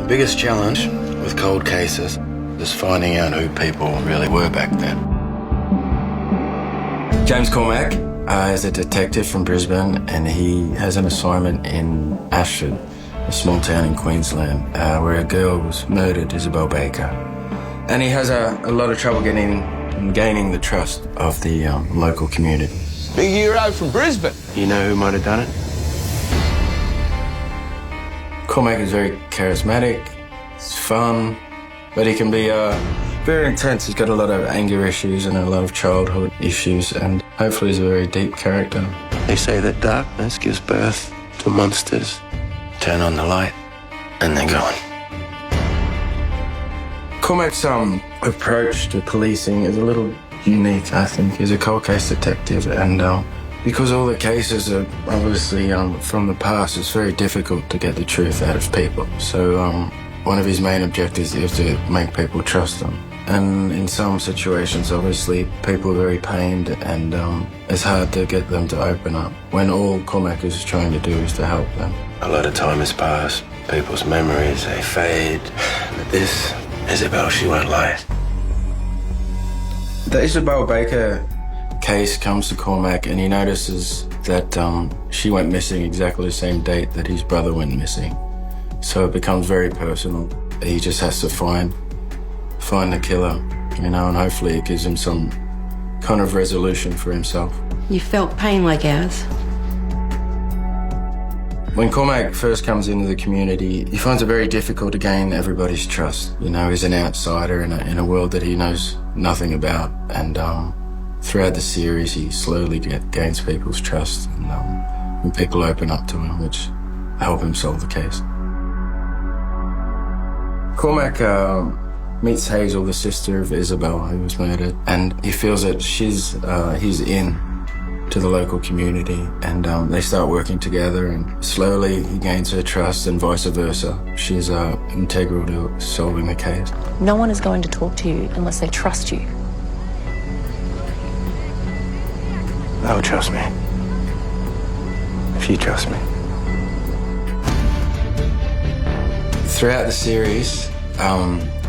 The biggest challenge with cold cases is finding out who people really were back then. James Cormack is a detective from Brisbane, and he has an assignment in Ashford, a small town in Queensland, where a girl was murdered, Isabel Baker. And he has a lot of trouble gaining the trust of the local community. Big hero from Brisbane. You know who might have done it? Cormack is very charismatic, it's fun, but he can be very intense. He's got a lot of anger issues and a lot of childhood issues, and hopefully he's a very deep character. They say that darkness gives birth to monsters. Turn on the light, and they're gone. Cormack's approach to policing is a little unique, I think. He's a cold case detective, and because all the cases are obviously from the past, it's very difficult to get the truth out of people. So one of his main objectives is to make people trust him. And in some situations, obviously, people are very pained, and it's hard to get them to open up when all Cormack is trying to do is to help them. A lot of time has passed. People's memories, they fade. But this, Isabel, she won't lie. The Isabel Baker case comes to Cormack, and he notices that she went missing exactly the same date that his brother went missing. So it becomes very personal. He just has to find the killer, you know, and hopefully it gives him some kind of resolution for himself. You felt pain like ours. When Cormack first comes into the community, he finds it very difficult to gain everybody's trust. You know, he's an outsider in a world that he knows nothing about, and throughout the series, he slowly gains people's trust, and people open up to him, which help him solve the case. Cormack meets Hazel, the sister of Isabel, who was murdered, and he feels that he's in to the local community, and they start working together, and slowly he gains her trust, and vice versa. She's integral to solving the case. No one is going to talk to you unless they trust you. They'll trust me. If you trust me. Throughout the series,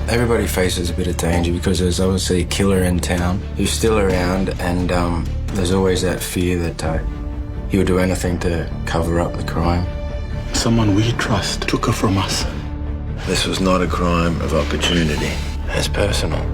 everybody faces a bit of danger because there's obviously a killer in town who's still around, and there's always that fear that he would do anything to cover up the crime. Someone we trust took her from us. This was not a crime of opportunity. It's personal.